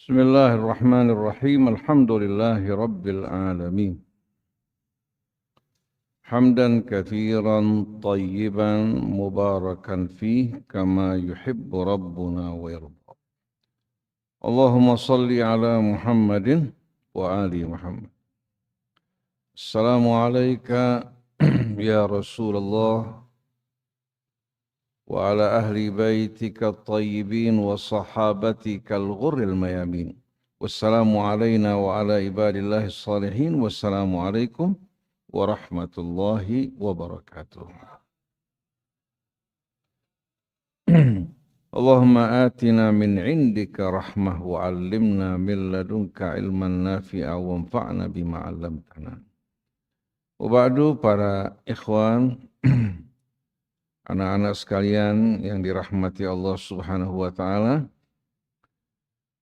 Bismillahirrahmanirrahim. Alhamdulillahi rabbil alamin. Hamdan katsiran tayyiban mubarakan fih kama yuhibbu rabbuna wa yarda. Allahumma salli ala Muhammadin wa ali Muhammad. Assalamu alayka ya Rasulullah wa ala ahli baitika at-tayyibin wa sahabatika al-ghurril mayamin. Wassalamu alayna wa ala ibadillahi salihin. Wassalamu alaikum warahmatullahi wabarakatuh. Allahumma atina min indika rahmah wa allimna min ladunka ilman nafi'a wa anfa'na bima 'allamtana. Wa ba'du, para ikhwan, anak-anak sekalian yang dirahmati Allah Subhanahu wa taala.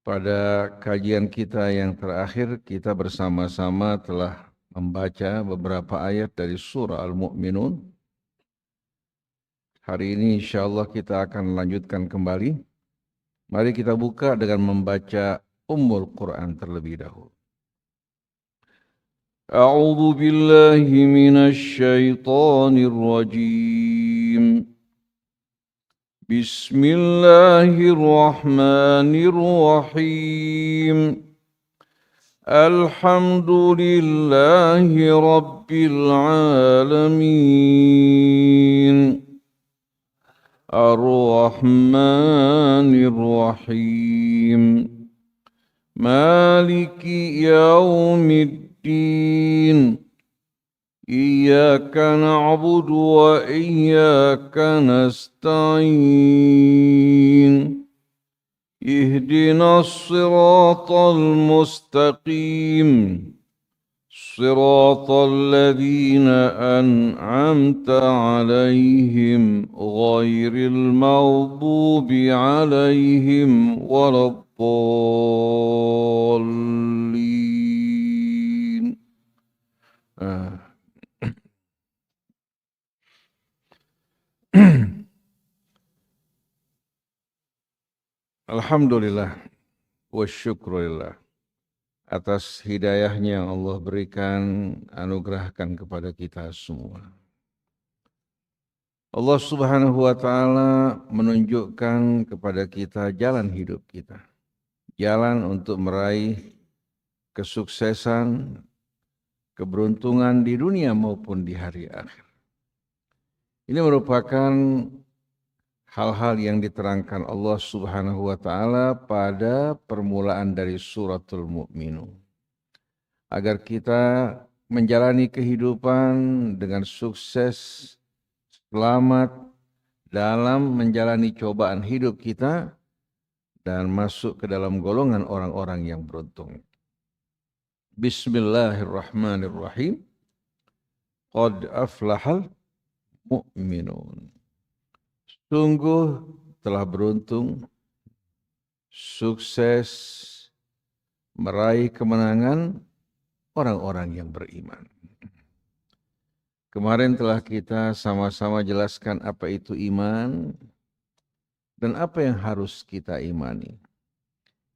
Pada kajian kita yang terakhir, kita bersama-sama telah membaca beberapa ayat dari surah Al-Mu'minun. Hari ini insyaallah kita akan lanjutkan kembali. Mari kita buka dengan membaca Ummul Quran terlebih dahulu. A'udzu billahi minasy syaithanir rajim. Bismillahirrahmanirrahim. Alhamdulillahi rabbil alamin. Ar-Rahmanir Rahim. Maliki yaumiddin. Iyyaka na'budu wa iyyaka nasta'in. Ihdinas siratal mustaqim. Siratal ladzina an'amta 'alaihim ghairil maghdubi 'alaihim waladdallin. Alhamdulillah wa syukurillah atas hidayahnya yang Allah berikan, anugerahkan kepada kita semua. Allah Subhanahu wa taala menunjukkan kepada kita jalan hidup kita. Jalan untuk meraih kesuksesan, keberuntungan di dunia maupun di hari akhir. Ini merupakan hal-hal yang diterangkan Allah Subhanahu wa taala pada permulaan dari suratul Mu'minun. Agar kita menjalani kehidupan dengan sukses, selamat dalam menjalani cobaan hidup kita dan masuk ke dalam golongan orang-orang yang beruntung. Bismillahirrahmanirrahim. Qad aflahal mu'minun. Sungguh telah beruntung, sukses, meraih kemenangan orang-orang yang beriman. Kemarin telah kita sama-sama jelaskan apa itu iman dan apa yang harus kita imani.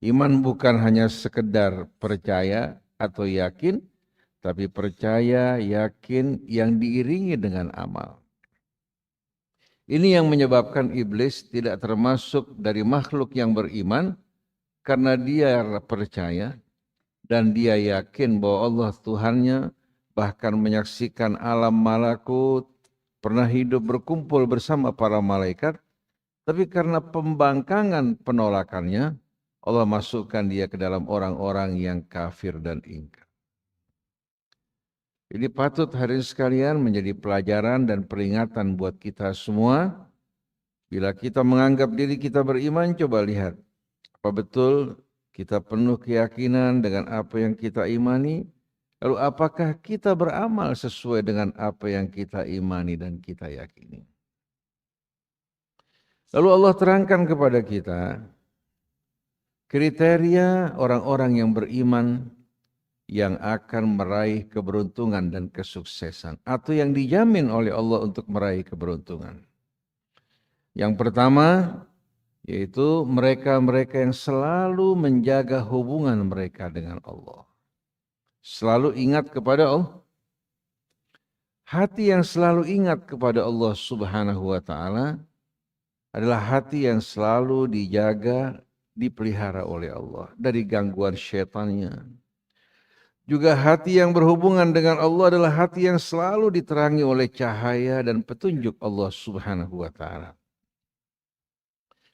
Iman bukan hanya sekedar percaya atau yakin, tapi percaya, yakin yang diiringi dengan amal. Ini yang menyebabkan iblis tidak termasuk dari makhluk yang beriman karena dia percaya dan dia yakin bahwa Allah Tuhannya, bahkan menyaksikan alam malakut, pernah hidup berkumpul bersama para malaikat, tapi karena pembangkangan penolakannya, Allah masukkan dia ke dalam orang-orang yang kafir dan ingkar. Ini patut hadirin sekalian menjadi pelajaran dan peringatan buat kita semua. Bila kita menganggap diri kita beriman, coba lihat. Apa betul kita penuh keyakinan dengan apa yang kita imani? Lalu apakah kita beramal sesuai dengan apa yang kita imani dan kita yakini? Lalu Allah terangkan kepada kita kriteria orang-orang yang beriman yang akan meraih keberuntungan dan kesuksesan, atau yang dijamin oleh Allah untuk meraih keberuntungan. Yang pertama, yaitu mereka-mereka yang selalu menjaga hubungan mereka dengan Allah. Selalu ingat kepada Allah. Hati yang selalu ingat kepada Allah Subhanahu wa taala adalah hati yang selalu dijaga, dipelihara oleh Allah dari gangguan syaitannya. Juga hati yang berhubungan dengan Allah adalah hati yang selalu diterangi oleh cahaya dan petunjuk Allah Subhanahu wa taala.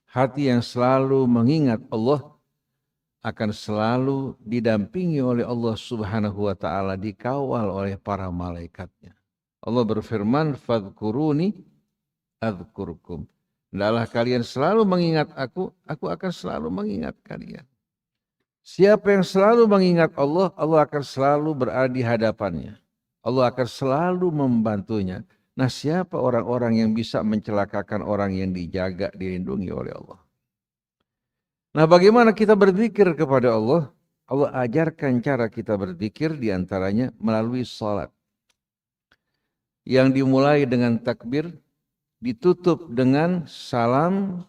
Hati yang selalu mengingat Allah akan selalu didampingi oleh Allah Subhanahu wa taala, dikawal oleh para malaikatnya. Allah berfirman, "Fadhkuruni adzkurkum." Hendaklah kalian selalu mengingat aku akan selalu mengingat kalian. Siapa yang selalu mengingat Allah, Allah akan selalu berada di hadapannya. Allah akan selalu membantunya. Nah, siapa orang-orang yang bisa mencelakakan orang yang dijaga, dilindungi oleh Allah? Nah, bagaimana kita berzikir kepada Allah? Allah ajarkan cara kita berzikir diantaranya melalui salat. Yang dimulai dengan takbir, ditutup dengan salam,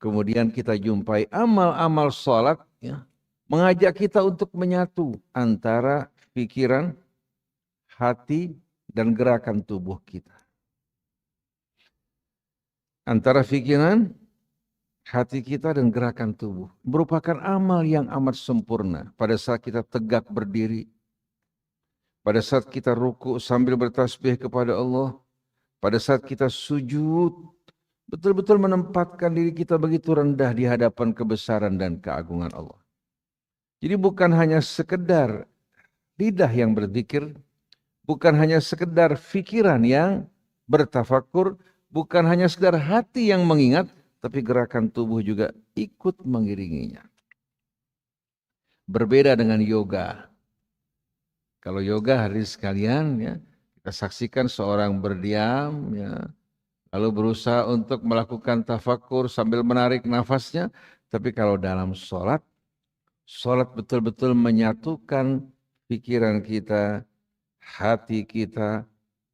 kemudian kita jumpai amal-amal salat, ya, mengajak kita untuk menyatu antara pikiran, hati, dan gerakan tubuh kita. Antara pikiran, hati kita, dan gerakan tubuh merupakan amal yang amat sempurna. Pada saat kita tegak berdiri, pada saat kita ruku sambil bertasbih kepada Allah, pada saat kita sujud, betul-betul menempatkan diri kita begitu rendah di hadapan kebesaran dan keagungan Allah. Jadi bukan hanya sekedar lidah yang berzikir, bukan hanya sekedar pikiran yang bertafakur, bukan hanya sekedar hati yang mengingat, tapi gerakan tubuh juga ikut mengiringinya. Berbeda dengan yoga. Kalau yoga hari sekalian, ya, kita saksikan seorang berdiam, ya, lalu berusaha untuk melakukan tafakur sambil menarik nafasnya. Tapi kalau dalam sholat betul-betul menyatukan pikiran kita, hati kita,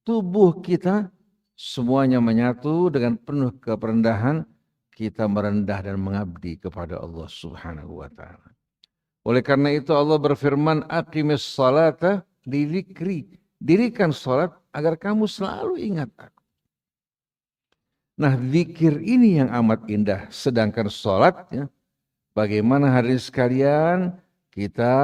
tubuh kita, semuanya menyatu dengan penuh kerendahan, kita merendah dan mengabdi kepada Allah Subhanahu wa taala. Oleh karena itu Allah berfirman, aqimis salata lidzikri. Dirikan salat agar kamu selalu ingat aku. Nah, zikir ini yang amat indah. Sedangkan salat, ya, bagaimana hari sekalian kita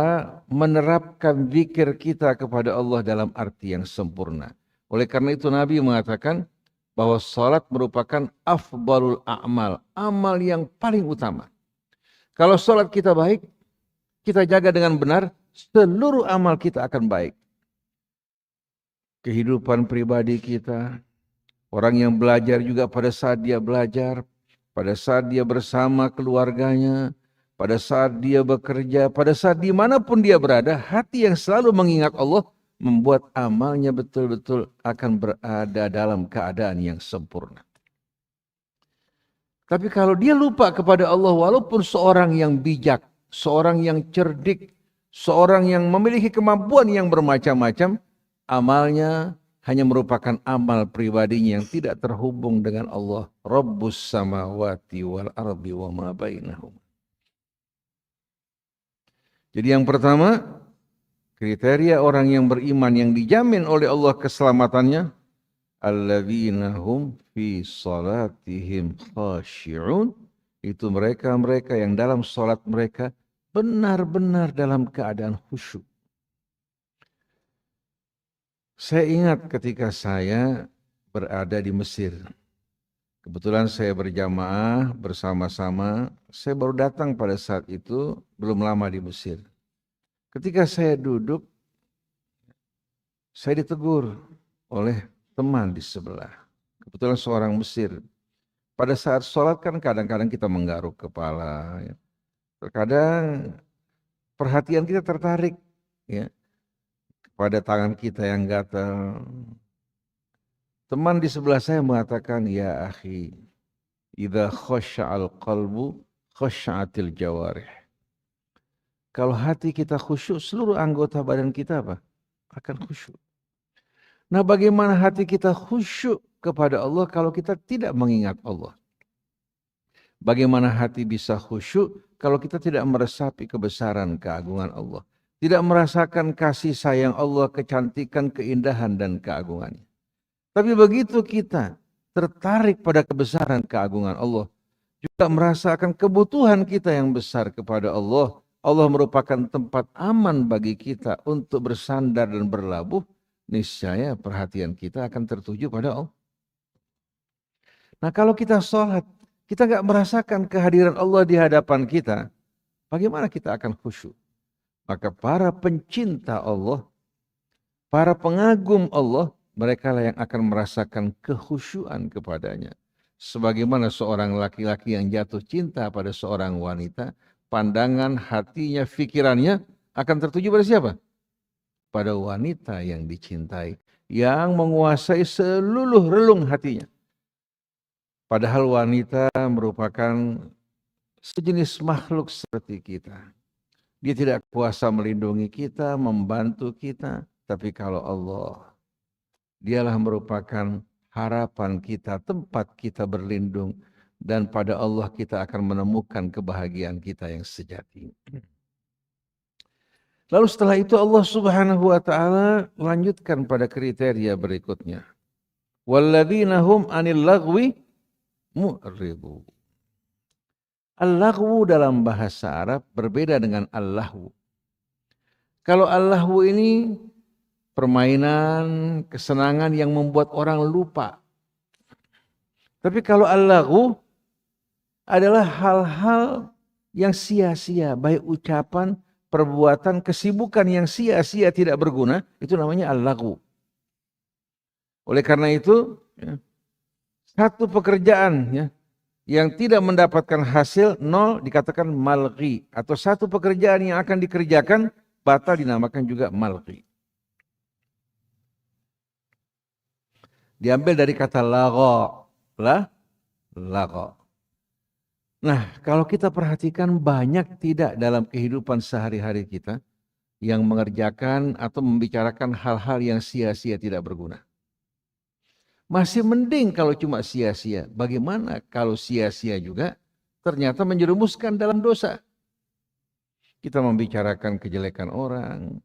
menerapkan zikir kita kepada Allah dalam arti yang sempurna. Oleh karena itu Nabi mengatakan bahwa salat merupakan afdalul a'mal, amal yang paling utama. Kalau salat kita baik, kita jaga dengan benar, seluruh amal kita akan baik. Kehidupan pribadi kita, orang yang belajar juga pada saat dia belajar, pada saat dia bersama keluarganya, pada saat dia bekerja, pada saat dimanapun dia berada, hati yang selalu mengingat Allah membuat amalnya betul-betul akan berada dalam keadaan yang sempurna. Tapi kalau dia lupa kepada Allah, walaupun seorang yang bijak, seorang yang cerdik, seorang yang memiliki kemampuan yang bermacam-macam, amalnya hanya merupakan amal pribadinya yang tidak terhubung dengan Allah. Rabbus samawati wal ardi wa ma bainahum. Jadi yang pertama, kriteria orang yang beriman yang dijamin oleh Allah keselamatannya, alladzina hum fi salatihim khashi'un, itu mereka-mereka yang dalam salat mereka benar-benar dalam keadaan khusyuk. Saya ingat ketika saya berada di Mesir. Kebetulan saya berjamaah bersama-sama. Saya baru datang pada saat itu, belum lama di Mesir. Ketika saya duduk, saya ditegur oleh teman di sebelah. Kebetulan seorang Mesir. Pada saat sholat kan kadang-kadang kita menggaruk kepala. Ya. Terkadang perhatian kita tertarik, ya, pada tangan kita yang gatal. Teman di sebelah saya mengatakan, ya akhi, idza khasya'al qalbu khasya'atil jawarih. Kalau hati kita khusyuk, seluruh anggota badan kita apa? Akan khusyuk. Nah, bagaimana hati kita khusyuk kepada Allah kalau kita tidak mengingat Allah? Bagaimana hati bisa khusyuk kalau kita tidak meresapi kebesaran keagungan Allah. Tidak merasakan kasih sayang Allah, kecantikan, keindahan, dan keagungannya. Tapi begitu kita tertarik pada kebesaran keagungan Allah, juga merasakan kebutuhan kita yang besar kepada Allah, Allah merupakan tempat aman bagi kita untuk bersandar dan berlabuh, niscaya perhatian kita akan tertuju pada Allah. Nah kalau kita sholat, kita nggak merasakan kehadiran Allah di hadapan kita, bagaimana kita akan khusyuk? Maka para pencinta Allah, para pengagum Allah, mereka lah yang akan merasakan kekhusyuan kepadanya. Sebagaimana seorang laki-laki yang jatuh cinta pada seorang wanita, pandangan, hatinya, pikirannya akan tertuju pada siapa? Pada wanita yang dicintai, yang menguasai seluruh relung hatinya. Padahal wanita merupakan sejenis makhluk seperti kita. Dia tidak kuasa melindungi kita, membantu kita. Tapi kalau Allah, dialah merupakan harapan kita, tempat kita berlindung. Dan pada Allah kita akan menemukan kebahagiaan kita yang sejati. Lalu setelah itu Allah Subhanahu wa ta'ala lanjutkan pada kriteria berikutnya. Walladzina hum 'anil lagwi mu'ridun. Al-laghwu dalam bahasa Arab berbeda dengan al-lahwu. Kalau al-lahwu ini permainan, kesenangan yang membuat orang lupa. Tapi kalau al-laghwu adalah hal-hal yang sia-sia, baik ucapan, perbuatan, kesibukan yang sia-sia tidak berguna, itu namanya al-laghwu. Oleh karena itu, satu pekerjaan yang tidak mendapatkan hasil nol dikatakan malghi, atau satu pekerjaan yang akan dikerjakan batal dinamakan juga malghi. Diambil dari kata lagha, lagha. Nah, kalau kita perhatikan banyak tidak dalam kehidupan sehari-hari kita yang mengerjakan atau membicarakan hal-hal yang sia-sia tidak berguna. Masih mending kalau cuma sia-sia. Bagaimana kalau sia-sia juga ternyata menjerumuskan dalam dosa? Kita membicarakan kejelekan orang,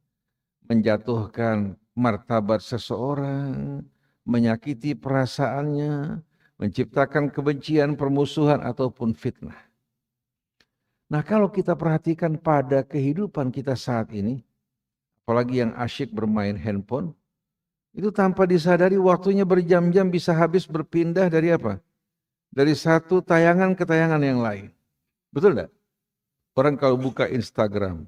menjatuhkan martabat seseorang, menyakiti perasaannya, menciptakan kebencian, permusuhan, ataupun fitnah. Nah kalau kita perhatikan pada kehidupan kita saat ini, apalagi yang asyik bermain handphone, itu tanpa disadari waktunya berjam-jam bisa habis berpindah dari apa? Dari satu tayangan ke tayangan yang lain. Betul enggak? Orang kalau buka Instagram,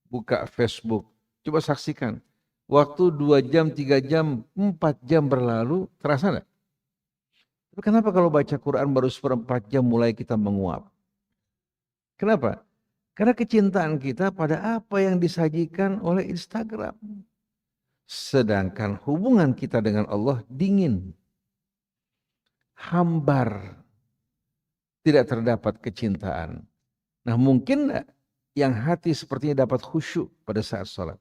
buka Facebook, coba saksikan. Waktu 2 jam, 3 jam, 4 jam berlalu, terasa enggak? Tapi kenapa kalau baca Quran baru 1/4 jam mulai kita menguap? Kenapa? Karena kecintaan kita pada apa yang disajikan oleh Instagram. Sedangkan hubungan kita dengan Allah dingin, hambar, tidak terdapat kecintaan. Nah mungkin yang hati sepertinya dapat khusyuk pada saat sholat?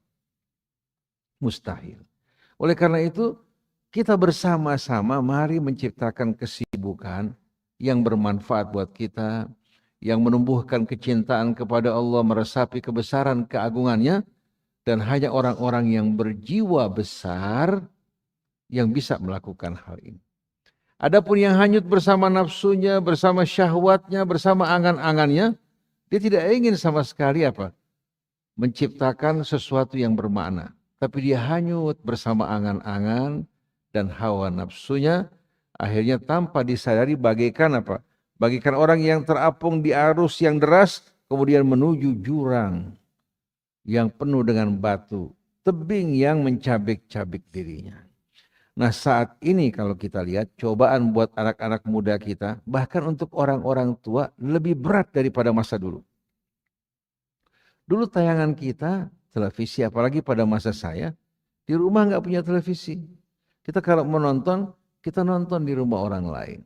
Mustahil. Oleh karena itu kita bersama-sama mari menciptakan kesibukan yang bermanfaat buat kita, yang menumbuhkan kecintaan kepada Allah, meresapi kebesaran keagungannya, dan hanya orang-orang yang berjiwa besar yang bisa melakukan hal ini. Adapun yang hanyut bersama nafsunya, bersama syahwatnya, bersama angan-angannya, dia tidak ingin sama sekali apa? Menciptakan sesuatu yang bermakna. Tapi dia hanyut bersama angan-angan dan hawa nafsunya, akhirnya tanpa disadari bagaikan apa? Bagaikan orang yang terapung di arus yang deras, kemudian menuju jurang yang penuh dengan batu, tebing yang mencabik-cabik dirinya. Nah saat ini kalau kita lihat cobaan buat anak-anak muda kita, bahkan untuk orang-orang tua lebih berat daripada masa dulu. Dulu tayangan kita, televisi, apalagi pada masa saya, di rumah nggak punya televisi. Kita kalau menonton, kita nonton di rumah orang lain.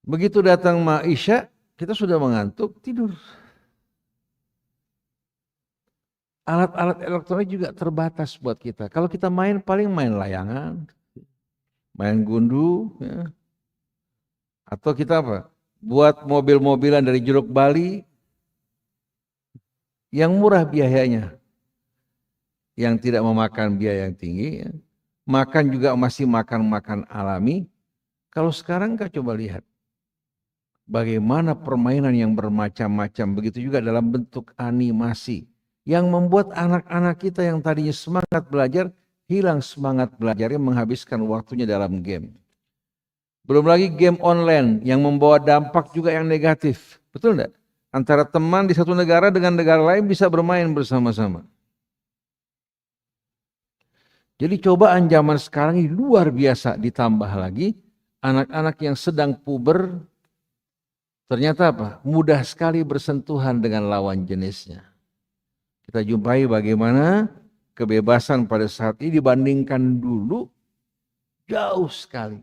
Begitu datang Isya, kita sudah mengantuk, tidur. Alat-alat elektronik juga terbatas buat kita. Kalau kita main paling main layangan, main gundu, ya. Atau kita apa? Buat mobil-mobilan dari jeruk Bali yang murah biayanya, yang tidak memakan biaya yang tinggi, ya. Makan juga masih makan alami. Kalau sekarang kau coba lihat, bagaimana permainan yang bermacam-macam, begitu juga dalam bentuk animasi, yang membuat anak-anak kita yang tadinya semangat belajar, hilang semangat belajarnya, menghabiskan waktunya dalam game. Belum lagi game online yang membawa dampak juga yang negatif, betul enggak? Antara teman di satu negara dengan negara lain bisa bermain bersama-sama. Jadi cobaan zaman sekarang ini luar biasa, ditambah lagi anak-anak yang sedang puber ternyata apa? Mudah sekali bersentuhan dengan lawan jenisnya. Kita jumpai bagaimana kebebasan pada saat ini dibandingkan dulu jauh sekali.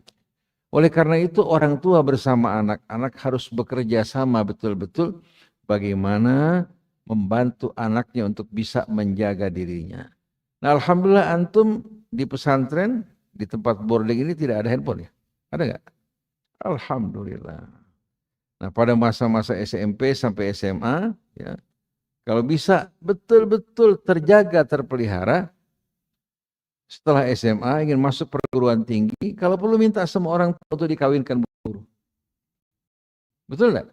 Oleh karena itu orang tua bersama anak-anak harus bekerja sama betul-betul bagaimana membantu anaknya untuk bisa menjaga dirinya. Nah, alhamdulillah antum di pesantren, di tempat boarding ini tidak ada handphone ya? Ada nggak? Alhamdulillah. Nah, pada masa-masa SMP sampai SMA, ya, kalau bisa betul-betul terjaga, terpelihara, setelah SMA ingin masuk perguruan tinggi, kalau perlu minta semua orang untuk dikawinkan guru. Betul nggak?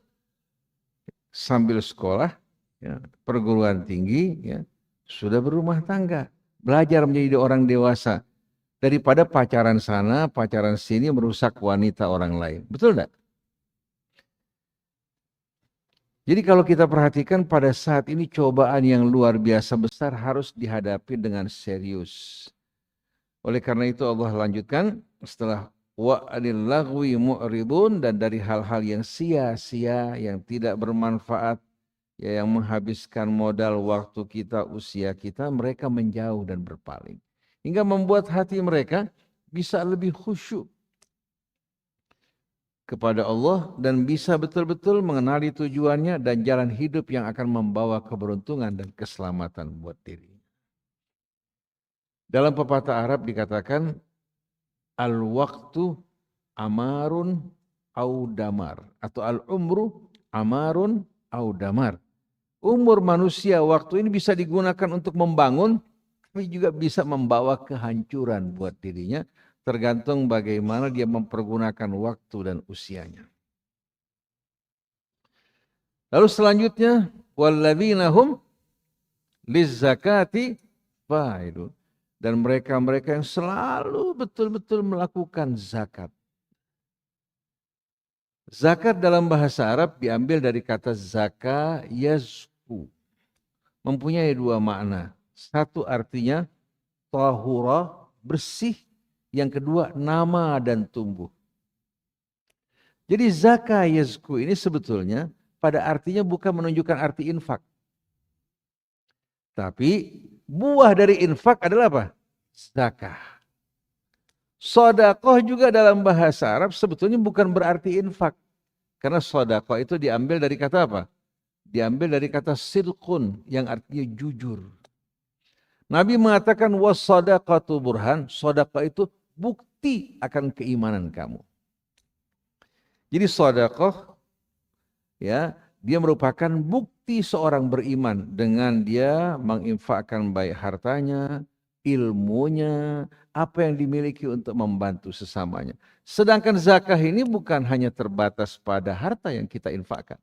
Sambil sekolah, ya, perguruan tinggi, ya, sudah berumah tangga. Belajar menjadi orang dewasa daripada pacaran sana, pacaran sini merusak wanita orang lain. Betul enggak? Jadi kalau kita perhatikan pada saat ini cobaan yang luar biasa besar harus dihadapi dengan serius. Oleh karena itu Allah lanjutkan setelah wa anil lagwi mu'ridun, dan dari hal-hal yang sia-sia, yang tidak bermanfaat, ya, yang menghabiskan modal waktu kita, usia kita, mereka menjauh dan berpaling. Hingga membuat hati mereka bisa lebih khusyuk kepada Allah dan bisa betul-betul mengenali tujuannya dan jalan hidup yang akan membawa keberuntungan dan keselamatan buat diri. Dalam pepatah Arab dikatakan al-waqtu amarun au damar, atau al-umru amarun au damar. Umur manusia waktu ini bisa digunakan untuk membangun, tapi juga bisa membawa kehancuran buat dirinya, tergantung bagaimana dia mempergunakan waktu dan usianya. Lalu selanjutnya, walladzina hum lizzakati fa'ilun, dan mereka-mereka yang selalu betul-betul melakukan zakat. Zakat dalam bahasa Arab diambil dari kata zaka yazku. Mempunyai dua makna. Satu artinya tahura, bersih. Yang kedua nama dan tumbuh. Jadi zaka yazku ini sebetulnya pada artinya bukan menunjukkan arti infak. Tapi buah dari infak adalah apa? Zakah. Sodakoh juga dalam bahasa Arab sebetulnya bukan berarti infak. Karena sodakoh itu diambil dari kata apa? Diambil dari kata sidqun yang artinya jujur. Nabi mengatakan was-sadaqatu burhan, sodakoh itu bukti akan keimanan kamu. Jadi sodakoh, ya, dia merupakan bukti seorang beriman dengan dia menginfakkan baik hartanya, ilmunya, apa yang dimiliki untuk membantu sesamanya. Sedangkan zakah ini bukan hanya terbatas pada harta yang kita infakkan.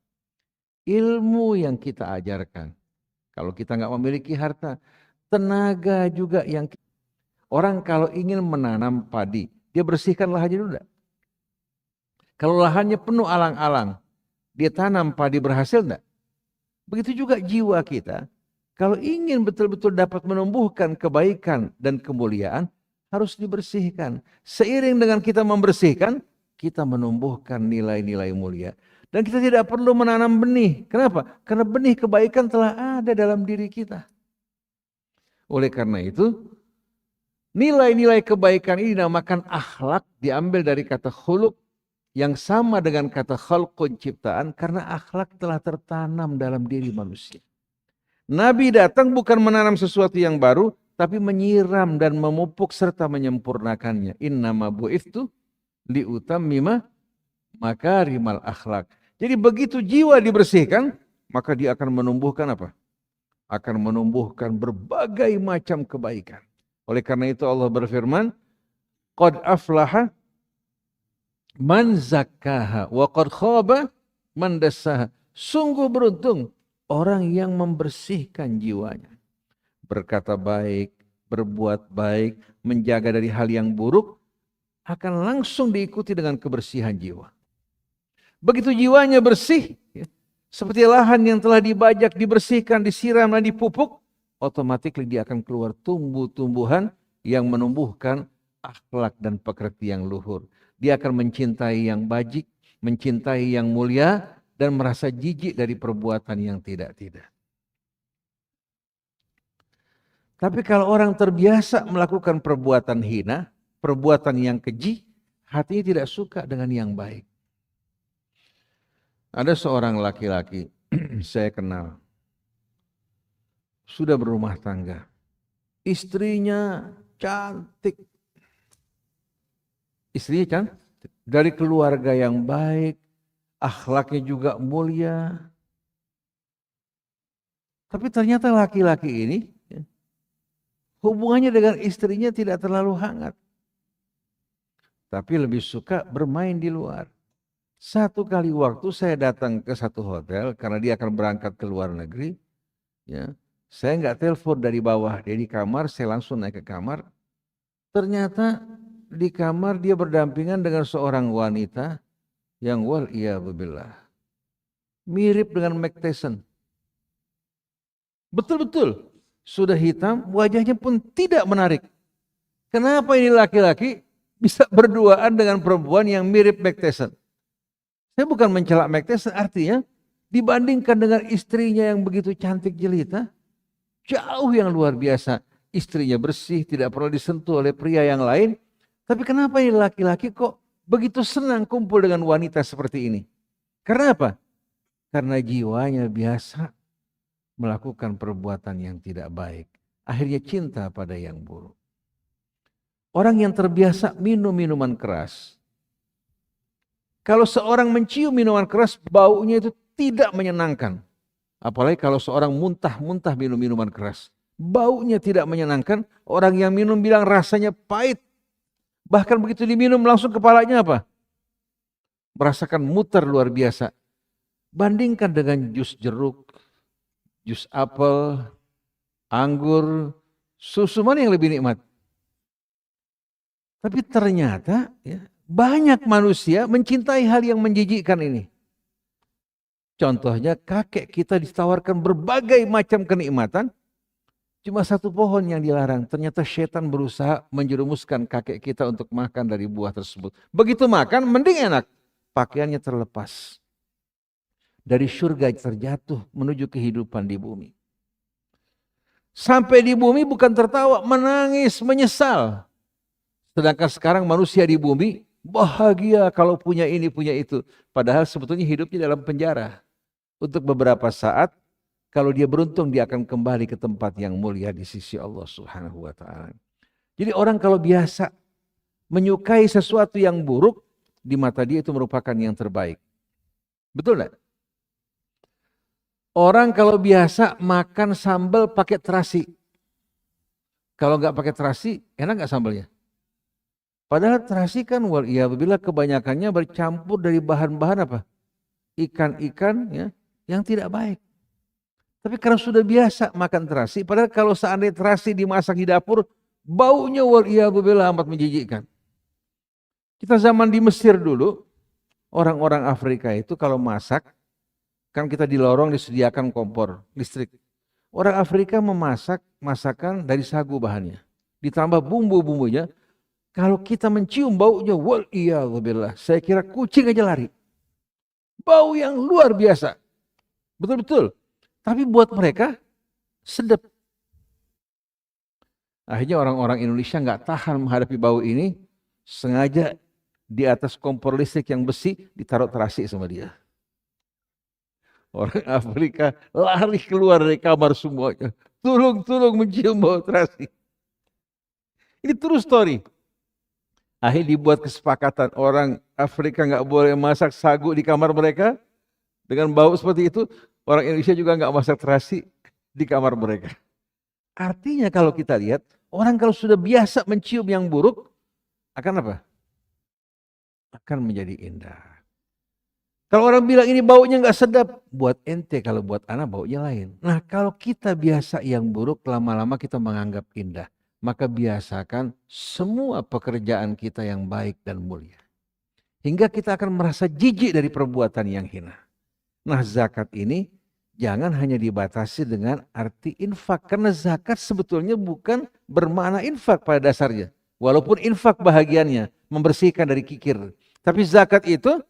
Ilmu yang kita ajarkan. Kalau kita nggak memiliki harta, tenaga juga yang orang kalau ingin menanam padi, dia bersihkan lahannya dulu enggak? Kalau lahannya penuh alang-alang, dia tanam padi berhasil enggak? Begitu juga jiwa kita. Kalau ingin betul-betul dapat menumbuhkan kebaikan dan kemuliaan, harus dibersihkan. Seiring dengan kita membersihkan, kita menumbuhkan nilai-nilai mulia. Dan kita tidak perlu menanam benih. Kenapa? Karena benih kebaikan telah ada dalam diri kita. Oleh karena itu, nilai-nilai kebaikan ini dinamakan akhlak, diambil dari kata khuluq, yang sama dengan kata khalqun, ciptaan, karena akhlak telah tertanam dalam diri manusia. Nabi datang bukan menanam sesuatu yang baru, tapi menyiram dan memupuk serta menyempurnakannya. Innama bu'ithtu liutammima makarimal akhlak. Jadi begitu jiwa dibersihkan, maka dia akan menumbuhkan apa? Akan menumbuhkan berbagai macam kebaikan. Oleh karena itu Allah berfirman, qad aflaha man zakkaha wa qad khaba man dassaha. Sungguh beruntung orang yang membersihkan jiwanya. Berkata baik, berbuat baik, menjaga dari hal yang buruk, akan langsung diikuti dengan kebersihan jiwa. Begitu jiwanya bersih, seperti lahan yang telah dibajak, dibersihkan, disiram, dan dipupuk, otomatis dia akan keluar tumbuh-tumbuhan yang menumbuhkan akhlak dan pekerti yang luhur. Dia akan mencintai yang bajik, mencintai yang mulia, dan merasa jijik dari perbuatan yang tidak-tidak. Tapi kalau orang terbiasa melakukan perbuatan hina, perbuatan yang keji, hatinya tidak suka dengan yang baik. Ada seorang laki-laki, saya kenal, sudah berumah tangga. Istrinya cantik. Istrinya cantik. Dari keluarga yang baik, akhlaknya juga mulia. Tapi ternyata laki-laki ini, hubungannya dengan istrinya tidak terlalu hangat. Tapi lebih suka bermain di luar. Satu kali waktu saya datang ke satu hotel karena dia akan berangkat ke luar negeri. Ya, saya nggak telepon dari bawah, dia di kamar, saya langsung naik ke kamar. Ternyata di kamar dia berdampingan dengan seorang wanita yang wal'iyadzubillah mirip dengan Mike Tyson. Betul-betul sudah hitam, wajahnya pun tidak menarik. Kenapa ini laki-laki bisa berduaan dengan perempuan yang mirip Mike Tyson? Saya bukan mencela Mike Tyson, artinya dibandingkan dengan istrinya yang begitu cantik jelita, jauh yang luar biasa. Istrinya bersih, tidak perlu disentuh oleh pria yang lain. Tapi kenapa ini laki-laki kok begitu senang kumpul dengan wanita seperti ini? Karena apa? Karena jiwanya biasa melakukan perbuatan yang tidak baik. Akhirnya cinta pada yang buruk. Orang yang terbiasa minum minuman keras, kalau seorang mencium minuman keras, baunya itu tidak menyenangkan. Apalagi kalau seorang muntah-muntah minum minuman keras. Baunya tidak menyenangkan. Orang yang minum bilang rasanya pahit. Bahkan begitu diminum langsung kepalanya apa? Merasakan muter luar biasa. Bandingkan dengan jus jeruk, jus apel, anggur, susu, mana yang lebih nikmat? Tapi ternyata ya, banyak manusia mencintai hal yang menjijikkan ini. Contohnya kakek kita ditawarkan berbagai macam kenikmatan, cuma satu pohon yang dilarang. Ternyata setan berusaha menjerumuskan kakek kita untuk makan dari buah tersebut. Begitu makan mending enak, pakaiannya terlepas. Dari surga terjatuh menuju kehidupan di bumi. Sampai di bumi bukan tertawa, menangis, menyesal. Sedangkan sekarang manusia di bumi bahagia kalau punya ini, punya itu. Padahal sebetulnya hidupnya dalam penjara. Untuk beberapa saat, kalau dia beruntung dia akan kembali ke tempat yang mulia di sisi Allah Subhanahu wa ta'ala. Jadi orang kalau biasa menyukai sesuatu yang buruk, di mata dia itu merupakan yang terbaik. Betul enggak? Orang kalau biasa makan sambal pakai terasi. Kalau enggak pakai terasi, enak enggak sambalnya? Padahal terasi kan wal'iyadzubillah kebanyakannya bercampur dari bahan-bahan apa? Ikan-ikan ya, yang tidak baik. Tapi karena sudah biasa makan terasi, padahal kalau seandainya terasi dimasak di dapur, baunya wal'iyadzubillah amat menjijikkan. Kita zaman di Mesir dulu, orang-orang Afrika itu kalau masak, kan kita di lorong disediakan kompor listrik. Orang Afrika memasak masakan dari sagu bahannya. Ditambah bumbu-bumbunya. Kalau kita mencium baunya, wal'iyadzubillah, saya kira kucing aja lari. Bau yang luar biasa. Betul-betul. Tapi buat mereka, sedap. Akhirnya orang-orang Indonesia nggak tahan menghadapi bau ini, sengaja di atas kompor listrik yang besi, ditaruh terasi sama dia. Orang Afrika lari keluar dari kamar semuanya. Tolong mencium bau terasi. Ini true story. Akhirnya dibuat kesepakatan orang Afrika nggak boleh masak sagu di kamar mereka dengan bau seperti itu. Orang Indonesia juga nggak masak terasi di kamar mereka. Artinya kalau kita lihat orang kalau sudah biasa mencium yang buruk akan apa? Akan menjadi indah. Kalau orang bilang ini baunya nggak sedap, buat ente, kalau buat anak baunya lain. Nah kalau kita biasa yang buruk, lama-lama kita menganggap indah. Maka biasakan semua pekerjaan kita yang baik dan mulia. Hingga kita akan merasa jijik dari perbuatan yang hina. Nah zakat ini jangan hanya dibatasi dengan arti infak. Karena zakat sebetulnya bukan bermakna infak pada dasarnya. Walaupun infak bahagiannya, membersihkan dari kikir. Tapi zakat itu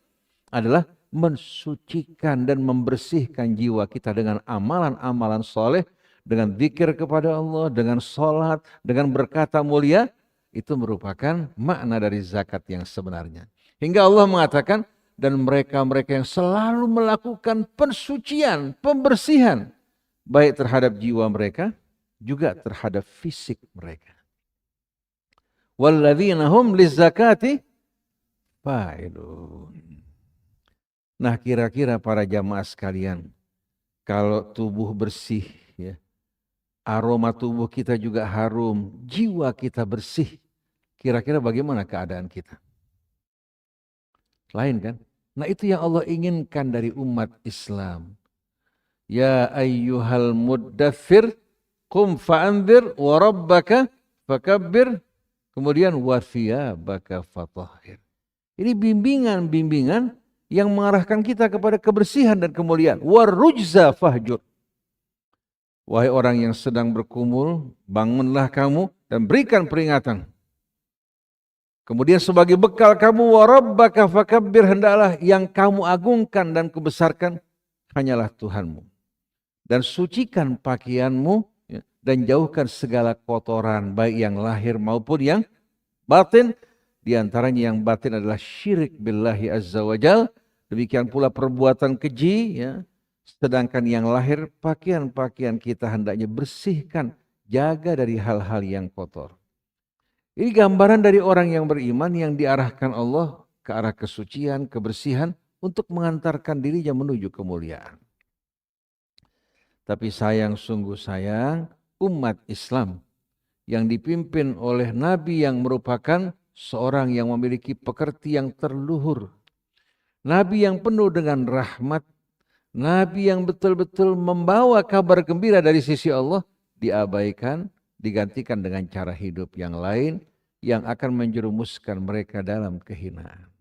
adalah mensucikan dan membersihkan jiwa kita dengan amalan-amalan soleh, dengan zikir kepada Allah, dengan sholat, dengan berkata mulia, itu merupakan makna dari zakat yang sebenarnya. Hingga Allah mengatakan, dan mereka-mereka yang selalu melakukan pensucian, pembersihan, baik terhadap jiwa mereka, juga terhadap fisik mereka. Walladzina hum lizzakati fa'ilun. Nah kira-kira para jamaah sekalian, kalau tubuh bersih, ya, aroma tubuh kita juga harum, jiwa kita bersih, kira-kira bagaimana keadaan kita? Lain kan? Nah itu yang Allah inginkan dari umat Islam. Ya ayyuhal muddathir, qum fa'anzir wa rabbaka fakabbir, kemudian wa thiyabaka fatahhir. Ini bimbingan-bimbingan yang mengarahkan kita kepada kebersihan dan kemuliaan. Warujza fahjur. Wahai orang yang sedang berkumul, bangunlah kamu dan berikan peringatan. Kemudian sebagai bekal kamu, warabbaka fakabbir, hendaklah yang kamu agungkan dan kubesarkan hanyalah Tuhanmu. Dan sucikan pakaianmu dan jauhkan segala kotoran, baik yang lahir maupun yang batin. Di antaranya yang batin adalah syirik billahi azza wa jal. Demikian pula perbuatan keji, ya. Sedangkan yang lahir, pakaian-pakaian kita hendaknya bersihkan, jaga dari hal-hal yang kotor. Ini gambaran dari orang yang beriman yang diarahkan Allah ke arah kesucian, kebersihan untuk mengantarkan dirinya menuju kemuliaan. Tapi sayang, sungguh sayang, umat Islam yang dipimpin oleh Nabi yang merupakan seorang yang memiliki pekerti yang terluhur. Nabi yang penuh dengan rahmat, Nabi yang betul-betul membawa kabar gembira dari sisi Allah, diabaikan, digantikan dengan cara hidup yang lain yang akan menjerumuskan mereka dalam kehinaan.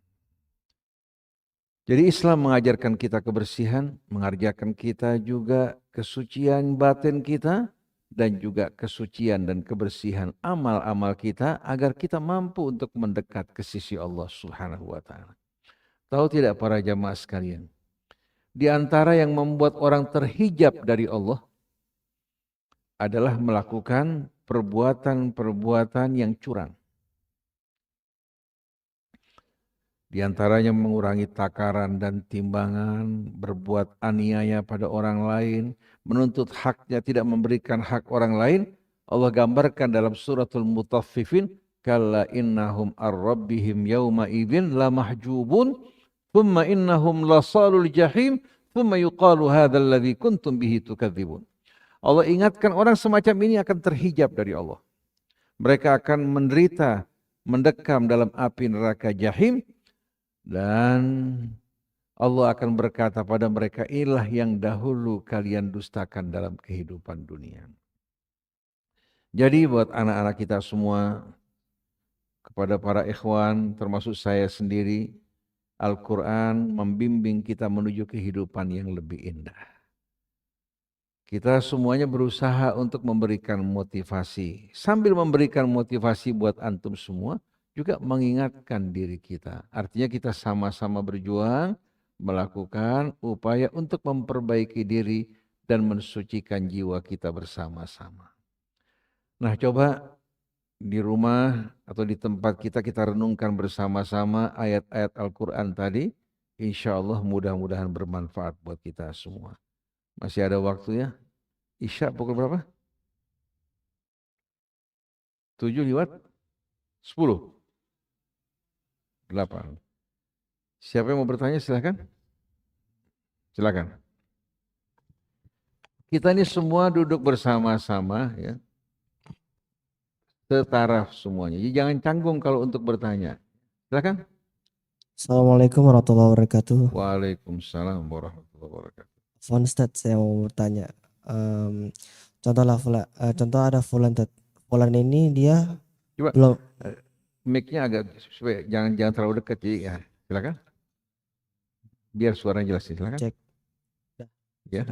Jadi Islam mengajarkan kita kebersihan, mengajarkan kita juga kesucian batin kita, dan juga kesucian dan kebersihan amal-amal kita agar kita mampu untuk mendekat ke sisi Allah Subhanahu wa taala. Tahu tidak para jamaah sekalian, di antara yang membuat orang terhijab dari Allah adalah melakukan perbuatan-perbuatan yang curang. Di antaranya mengurangi takaran dan timbangan, berbuat aniaya pada orang lain, menuntut haknya, tidak memberikan hak orang lain. Allah gambarkan dalam suratul Mutaffifin, kalla innahum ar-rabbihim yawma idzin lamahjubun, thumma innahum lasalul jahim, thumma yuqalu hadzal ladzi kuntum bihi tukadzibun. Allah ingatkan orang semacam ini akan terhijab dari Allah. Mereka akan menderita, mendekam dalam api neraka jahim, dan Allah akan berkata pada mereka, inilah yang dahulu kalian dustakan dalam kehidupan dunia. Jadi buat anak-anak kita semua, kepada para ikhwan termasuk saya sendiri, Al-Quran membimbing kita menuju kehidupan yang lebih indah. Kita semuanya berusaha untuk memberikan motivasi. Sambil memberikan motivasi buat antum semua, juga mengingatkan diri kita. Artinya kita sama-sama berjuang, melakukan upaya untuk memperbaiki diri dan mensucikan jiwa kita bersama-sama. Nah coba di rumah atau di tempat kita renungkan bersama-sama ayat-ayat Al-Quran tadi. Insya Allah mudah-mudahan bermanfaat buat kita semua. Masih ada waktu ya. Isya pukul berapa? 7 lewat 10. 8. Siapa yang mau bertanya silakan. Silakan. Kita ini semua duduk bersama-sama ya. Setaraf semuanya. Jadi jangan canggung kalau untuk bertanya. Silakan. Assalamualaikum warahmatullahi wabarakatuh. Waalaikumsalam warahmatullahi wabarakatuh. Fun Ustaz, saya mau bertanya. Contoh ada Fulan, Ustaz. Fulan ini dia Coba belum. mic-nya agak supaya jangan terlalu dekat ya. Silakan. Biar suaranya jelas. Silakan. Cek. Ya.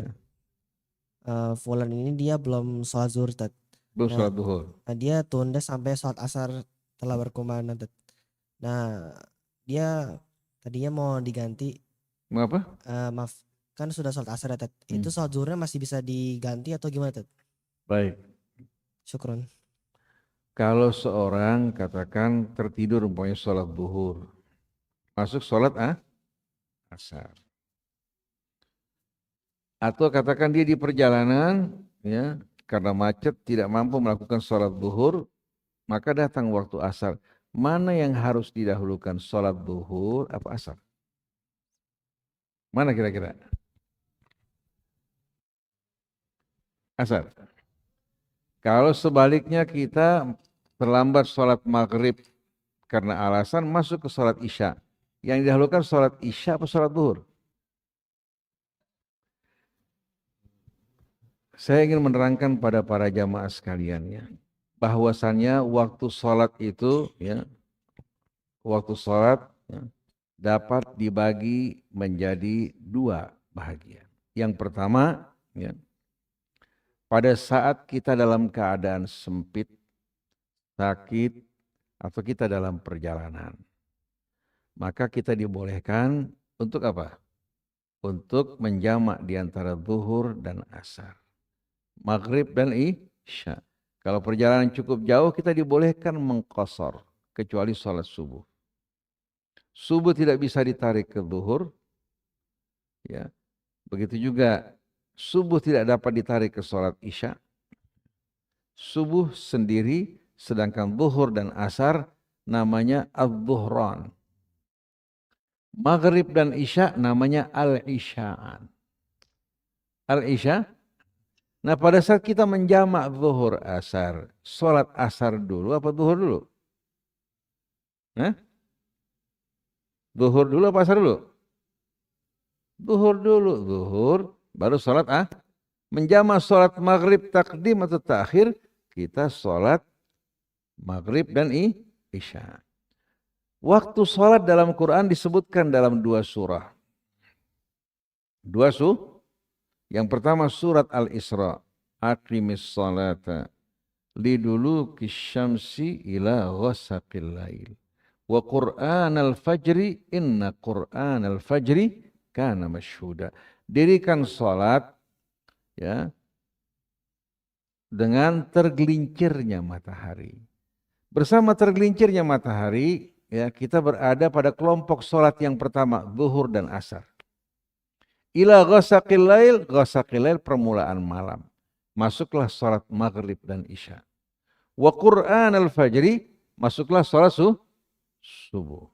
Fulan ini dia belum sholat zuhur, Ustaz. Belum sholat duhur. Nah, dia tunda sampai sholat asar telah berkumandang, Ustaz. Nah, dia tadinya mau diganti. Mengapa? Maaf, kan sudah sholat asar, Ustaz. Itu sholat zuhurnya masih bisa diganti atau gimana, Ustaz? Baik. Syukron. Kalau seorang katakan tertidur umpamanya sholat duhur, masuk sholat asar. Atau katakan dia di perjalanan, ya, karena macet tidak mampu melakukan sholat duhur, maka datang waktu asar. Mana yang harus didahulukan, sholat duhur apa asar? Mana kira-kira? Asar. Kalau sebaliknya kita terlambat sholat maghrib karena alasan masuk ke sholat isya, yang didahulukan sholat isya atau sholat duhur? Saya ingin menerangkan pada para jamaah sekalian ya, bahwasannya waktu sholat itu ya, waktu sholat ya, dapat dibagi menjadi dua bahagian. Yang pertama ya, pada saat kita dalam keadaan sempit, sakit, atau kita dalam perjalanan, maka kita dibolehkan untuk apa? Untuk menjamak di antara zuhur dan asar, maghrib dan isya. Kalau perjalanan cukup jauh, kita dibolehkan mengqasar, kecuali sholat subuh. Subuh tidak bisa ditarik ke zuhur, ya. Begitu juga subuh tidak dapat ditarik ke sholat isya. Subuh sendiri, sedangkan zuhur dan asar namanya az-zuhran. Maghrib dan isya namanya al-isya'an. Al-isya. Nah pada saat kita menjamak zuhur asar, sholat asar dulu apa zuhur dulu? Zuhur dulu apa asar dulu? Zuhur dulu, zuhur baru sholat menjamak sholat maghrib takdim atau takhir, kita sholat maghrib dan isya. Waktu sholat dalam Quran disebutkan dalam dua surah. Yang pertama surat Al-Isra. Aqimis sholata liduluki syamsi ila ghasaqil lail. Wa Qur'an al-fajri inna Qur'an al-fajri kana masyhuda. Dirikan sholat ya, dengan tergelincirnya matahari. Bersama tergelincirnya matahari, ya, kita berada pada kelompok sholat yang pertama, zuhur dan asar. Ila ghasaqil lail permulaan malam. Masuklah sholat maghrib dan isya. Wa Qur'an al-fajri, masuklah sholat subuh.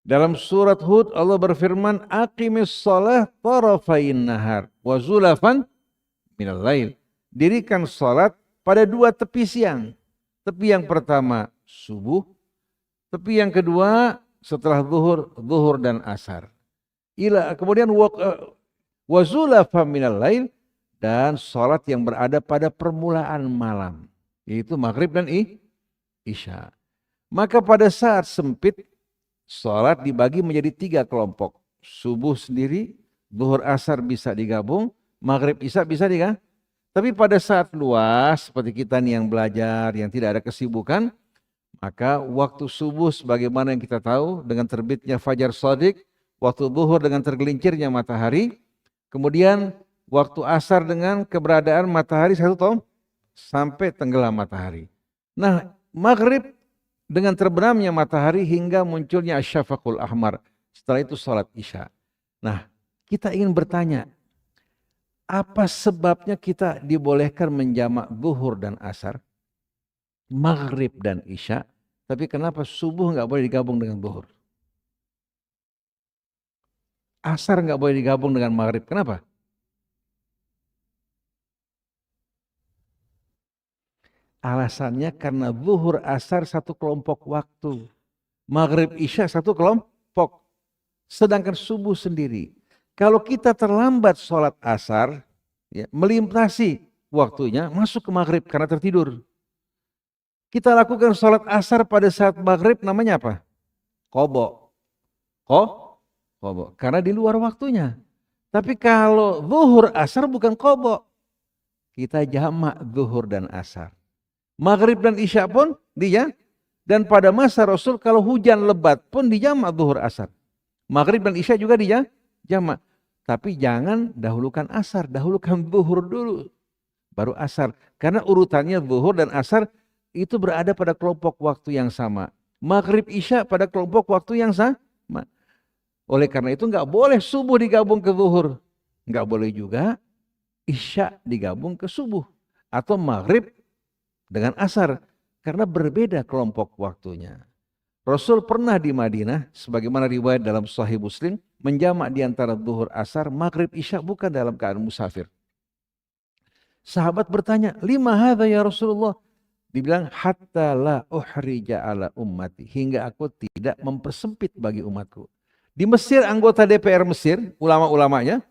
Dalam surat Hud Allah berfirman, aqimis shalah tarafain nahar wa zulafan minal lail. Dirikan sholat pada dua tepi siang. Tepi yang pertama subuh, tepi yang kedua setelah zuhur dan asar. Kemudian wa zulafan minal lail, dan sholat yang berada pada permulaan malam, yaitu maghrib dan isya. Maka pada saat sempit, sholat dibagi menjadi tiga kelompok. Subuh sendiri, zuhur asar bisa digabung, maghrib isya bisa digabung. Tapi pada saat luas seperti kita nih yang belajar, yang tidak ada kesibukan, maka waktu subuh sebagaimana yang kita tahu dengan terbitnya fajar shadiq, waktu zuhur dengan tergelincirnya matahari, kemudian waktu asar dengan keberadaan matahari satu tahun sampai tenggelam matahari. Nah, maghrib dengan terbenamnya matahari hingga munculnya asyafaqul ahmar. Setelah itu sholat isya. Nah, kita ingin bertanya, apa sebabnya kita dibolehkan menjamak zuhur dan asar, maghrib dan isya, Tapi kenapa subuh nggak boleh digabung dengan zuhur? Asar nggak boleh digabung dengan maghrib. Kenapa? Alasannya karena zuhur asar satu kelompok waktu. Maghrib isya satu kelompok. Sedangkan subuh sendiri. Kalau kita terlambat sholat asar, ya, melintasi waktunya, masuk ke maghrib karena tertidur. Kita lakukan sholat asar pada saat maghrib namanya apa? Kobo. Kobo. Karena di luar waktunya. Tapi kalau zuhur asar bukan kobo. Kita jamak zuhur dan asar. Maghrib dan isya pun dia. Dan pada masa Rasul kalau hujan lebat pun dijamak zuhur asar. Maghrib dan isya juga dia jamak. Tapi jangan dahulukan asar, dahulukan zuhur dulu. Baru asar. Karena urutannya zuhur dan asar itu berada pada kelompok waktu yang sama. Maghrib isya pada kelompok waktu yang sama. Oleh karena itu nggak boleh subuh digabung ke zuhur. Nggak boleh juga isya digabung ke subuh. Atau maghrib dengan asar. Karena berbeda kelompok waktunya. Rasul pernah di Madinah, sebagaimana riwayat dalam Sahih Muslim, menjamak di antara zuhur asar, maghrib isya bukan dalam keadaan musafir. Sahabat bertanya, lima hadza ya Rasulullah? Dibilang, hatta la uhrija ala ummati, hingga aku tidak mempersempit bagi umatku. Di Mesir, anggota DPR Mesir, ulama-ulamanya,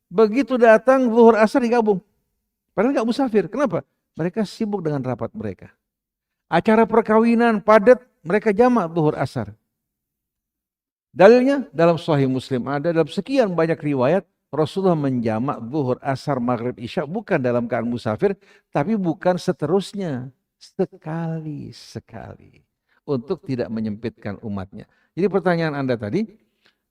begitu datang zuhur asar digabung. Padahal nggak musafir. Kenapa? Mereka sibuk dengan rapat mereka. Acara perkawinan padat, mereka jamak zuhur asar. Dalilnya dalam Sahih Muslim ada, dalam sekian banyak riwayat, Rasulullah menjamak zuhur asar maghrib isya bukan dalam keadaan musafir, tapi bukan seterusnya, sekali-sekali. Untuk tidak menyempitkan umatnya. Jadi pertanyaan Anda tadi,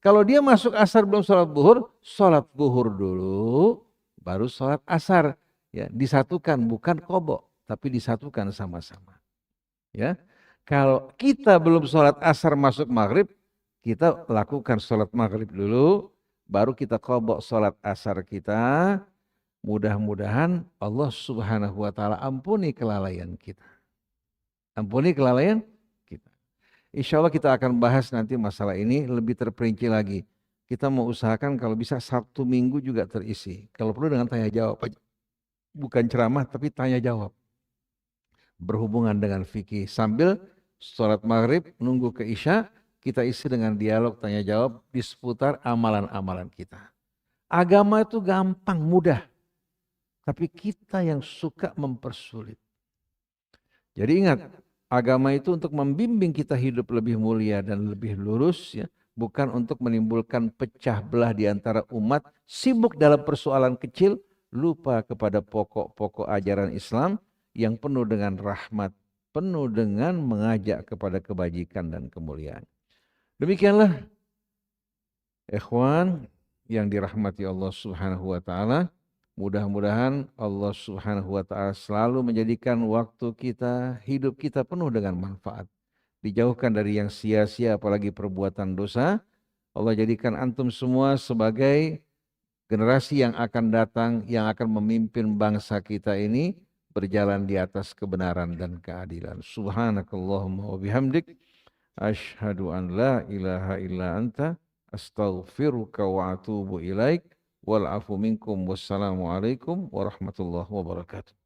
kalau dia masuk asar belum sholat zuhur dulu, baru sholat asar. Ya, disatukan, bukan kobok, tapi disatukan sama-sama. Ya, kalau kita belum sholat asar masuk maghrib, kita lakukan sholat maghrib dulu, baru kita kobok sholat asar kita. Mudah-mudahan Allah Subhanahu wa Ta'ala ampuni kelalaian kita. Ampuni kelalaian kita. Insya Allah kita akan bahas nanti masalah ini lebih terperinci lagi. Kita mau usahakan kalau bisa Sabtu Minggu juga terisi. Kalau perlu dengan tanya jawab. Bukan ceramah tapi tanya jawab. Berhubungan dengan fikih. Sambil sholat maghrib menunggu ke isya, kita isi dengan dialog tanya jawab di seputar amalan-amalan kita. Agama itu gampang, mudah. Tapi kita yang suka mempersulit. Jadi ingat, agama itu untuk membimbing kita hidup lebih mulia dan lebih lurus, ya, bukan untuk menimbulkan pecah belah di antara umat, sibuk dalam persoalan kecil, lupa kepada pokok-pokok ajaran Islam yang penuh dengan rahmat, penuh dengan mengajak kepada kebajikan dan kemuliaan. Demikianlah ikhwan yang dirahmati Allah Subhanahu wa Ta'ala. Mudah-mudahan Allah Subhanahu wa Ta'ala selalu menjadikan waktu kita, hidup kita penuh dengan manfaat. Dijauhkan dari yang sia-sia apalagi perbuatan dosa. Allah jadikan antum semua sebagai generasi yang akan datang, yang akan memimpin bangsa kita ini berjalan di atas kebenaran dan keadilan. Subhanakallahumma wa bihamdik, asyhadu an la ilaha illa anta, astaghfiruka wa atubu ilaik. Wal afu minkum, wassalamu alaikum warahmatullahi wabarakatuh.